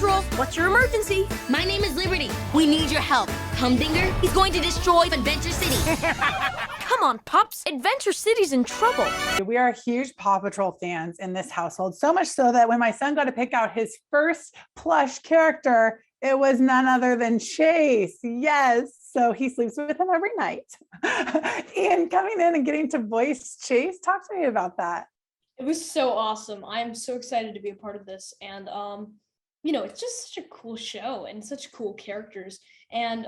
Patrol, what's your emergency? My name is Liberty. We need your help. Humdinger, he's going to destroy Adventure City. Come on, Pops. Adventure City's in trouble. We are huge Paw Patrol fans in this household, so much so that when my son got to pick out his first plush character, it was none other than Chase. Yes. So he sleeps with him every night. Iain, coming in and getting to voice Chase, talk to me about that. It was so awesome. I'm so excited to be a part of this. And, it's just such a cool show and such cool characters. And,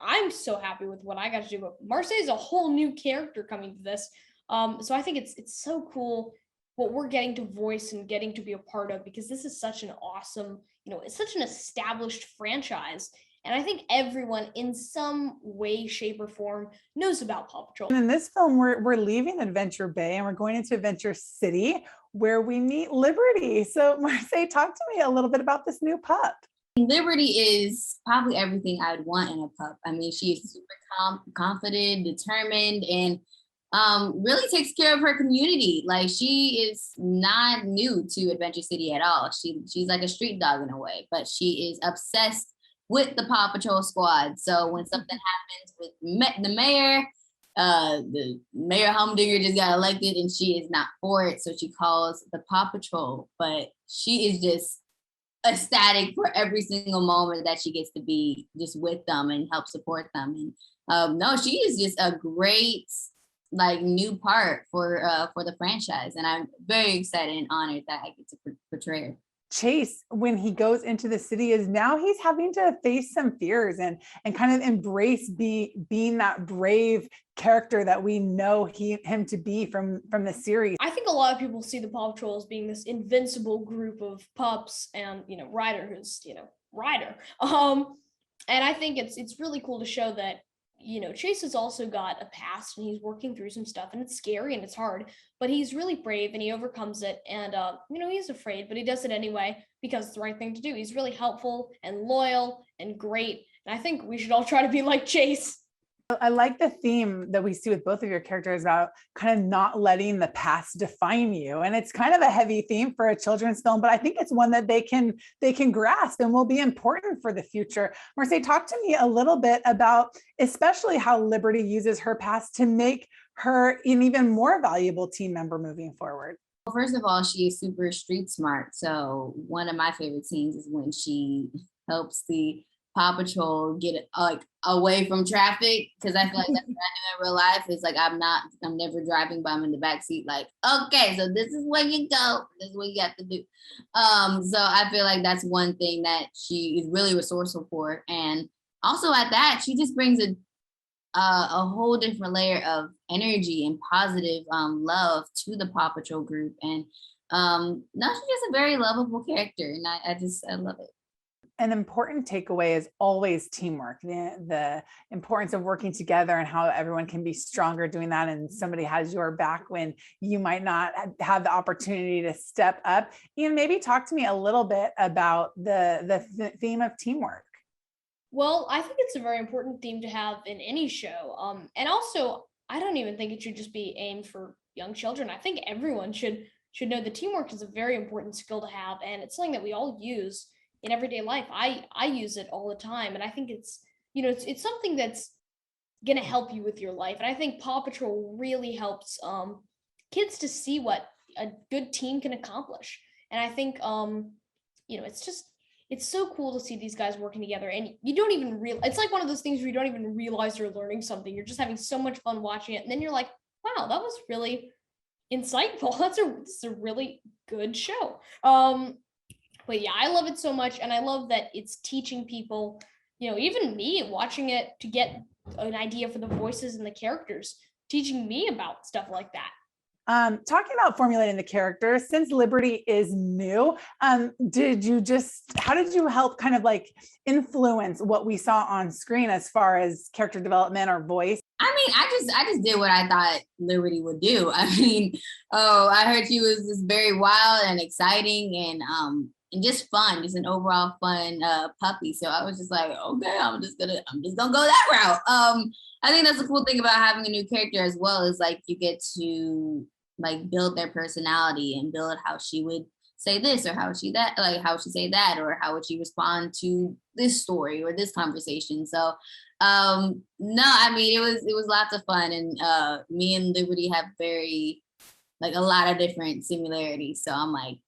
I'm so happy with what I got to do. But Marsai is a whole new character coming to this. So I think it's so cool what we're getting to voice and getting to be a part of, because this is such an awesome, it's such an established franchise. And I think everyone in some way, shape, or form knows about Paw Patrol. And in this film, we're leaving Adventure Bay and we're going into Adventure City, where we meet Liberty. So Marsai, talk to me a little bit about this new pup. Liberty is probably everything I'd want in a pup. I mean, she is super confident, determined, and really takes care of her community. Like, she is not new to Adventure City at all. She's like a street dog in a way, but she is obsessed with the Paw Patrol squad. So when something happens with the mayor Humdinger just got elected and she is not for it. So she calls the Paw Patrol, but she is just ecstatic for every single moment that she gets to be just with them and help support them. And no, she is just a great new part for the franchise. And I'm very excited and honored that I get to portray her. Chase, when he goes into the city, is now he's having to face some fears and kind of embrace being that brave character that we know him to be from the series. I think a lot of people see the Paw Patrol as being this invincible group of pups and Ryder, who's Ryder. And I think it's really cool to show that Chase has also got a past and he's working through some stuff, and it's scary and it's hard, but he's really brave and he overcomes it. And, he's afraid, but he does it anyway because it's the right thing to do. He's really helpful and loyal and great. And I think we should all try to be like Chase. I like the theme that we see with both of your characters about kind of not letting the past define you. And it's kind of a heavy theme for a children's film, but I think it's one that they can grasp and will be important for the future. Marsai, talk to me a little bit about especially how Liberty uses her past to make her an even more valuable team member moving forward. Well, first of all, she is super street smart. So one of my favorite scenes is when she helps the Paw Patrol get away from traffic, because I feel like that's what I do in real life. Is I'm never driving, but I'm in the back seat. Like, okay, so this is where you go. This is what you got to do. So I feel like that's one thing that she is really resourceful for, and also at that, she just brings a whole different layer of energy and positive love to the Paw Patrol group. And now she's just a very lovable character, and I love it. An important takeaway is always teamwork, the importance of working together and how everyone can be stronger doing that. And somebody has your back when you might not have the opportunity to step up. Iain, maybe talk to me a little bit about the theme of teamwork. Well, I think it's a very important theme to have in any show. And also, I don't even think it should just be aimed for young children. I think everyone should know that teamwork is a very important skill to have. And it's something that we all use in everyday life. I use it all the time. And I think it's something that's going to help you with your life. And I think Paw Patrol really helps kids to see what a good team can accomplish. And I think, it's so cool to see these guys working together, and you don't even realize, it's like one of those things where you don't even realize you're learning something. You're just having so much fun watching it. And then you're like, wow, that was really insightful. It's a really good show. But yeah, I love it so much. And I love that it's teaching people, even me watching it to get an idea for the voices and the characters, teaching me about stuff like that. Talking about formulating the characters, since Liberty is new, how did you help kind of influence what we saw on screen as far as character development or voice? I mean, I just did what I thought Liberty would do. I mean, I heard she was just very wild and exciting and just fun, just an overall fun puppy. So I was just like, okay, I'm just gonna go that route. I think that's the cool thing about having a new character as well, is you get to build their personality and build how she would say this, or how would she that, like how would she say that, or how would she respond to this story or this conversation. So no, I mean it was lots of fun, and me and Liberty have very like a lot of different similarities. So I'm like,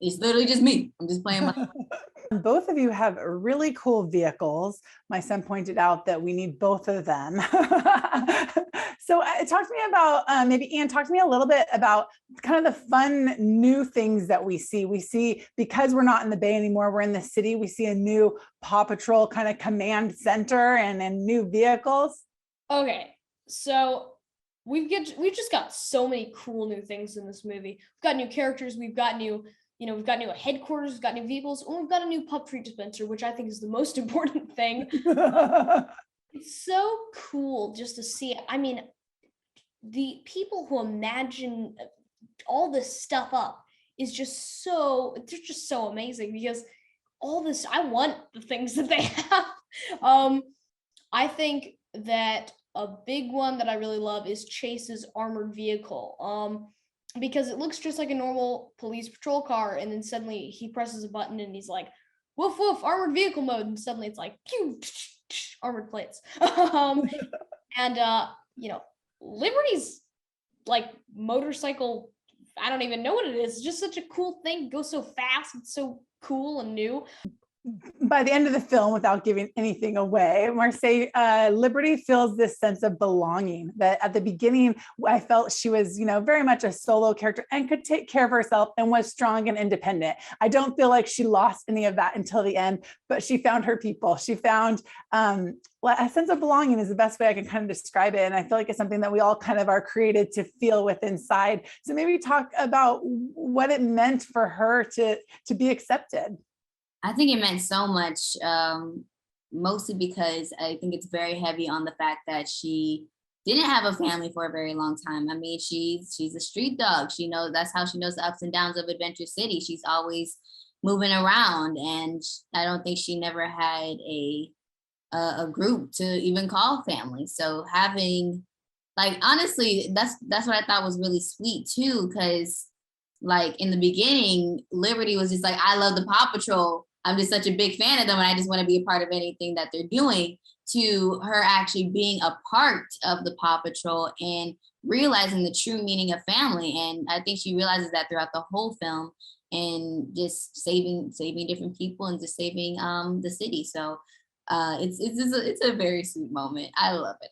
it's literally just me. I'm just playing my Both of you have really cool vehicles. My son pointed out that we need both of them. So talk to me about, maybe Iain, talk to me a little bit about kind of the fun new things that we see. We see, because we're not in the Bay anymore, we're in the city, we see a new Paw Patrol kind of command center and new vehicles. Okay, so we've just got so many cool new things in this movie. We've got new characters, we've got new headquarters, we've got new vehicles, and we've got a new pup treat dispenser, which I think is the most important thing. It's so cool just to see it. I mean, the people who imagine all this stuff up is just they're just so amazing, because all this, I want the things that they have. I think that a big one that I really love is Chase's armored vehicle. Because it looks just like a normal police patrol car, and then suddenly he presses a button and he's like, woof woof, armored vehicle mode, and suddenly it's like pew, armored plates. And Liberty's like motorcycle, I don't even know what it is. It's just such a cool thing. It goes so fast. It's so cool and new. By the end of the film, without giving anything away, Marsai, Liberty feels this sense of belonging that at the beginning, I felt she was, very much a solo character and could take care of herself and was strong and independent. I don't feel like she lost any of that until the end, but she found her people. She found a sense of belonging is the best way I can kind of describe it. And I feel like it's something that we all kind of are created to feel with inside. So maybe talk about what it meant for her to be accepted. I think it meant so much, mostly because I think it's very heavy on the fact that she didn't have a family for a very long time. I mean, she's a street dog. She knows, that's how she knows the ups and downs of Adventure City. She's always moving around, and I don't think she never had a group to even call family. So having, like, honestly, that's what I thought was really sweet too, because like in the beginning, Liberty was just like, I love the Paw Patrol. I'm just such a big fan of them, and I just want to be a part of anything that they're doing, to her actually being a part of the Paw Patrol and realizing the true meaning of family. And I think she realizes that throughout the whole film, and just saving different people and just saving the city. So it's a very sweet moment. I love it.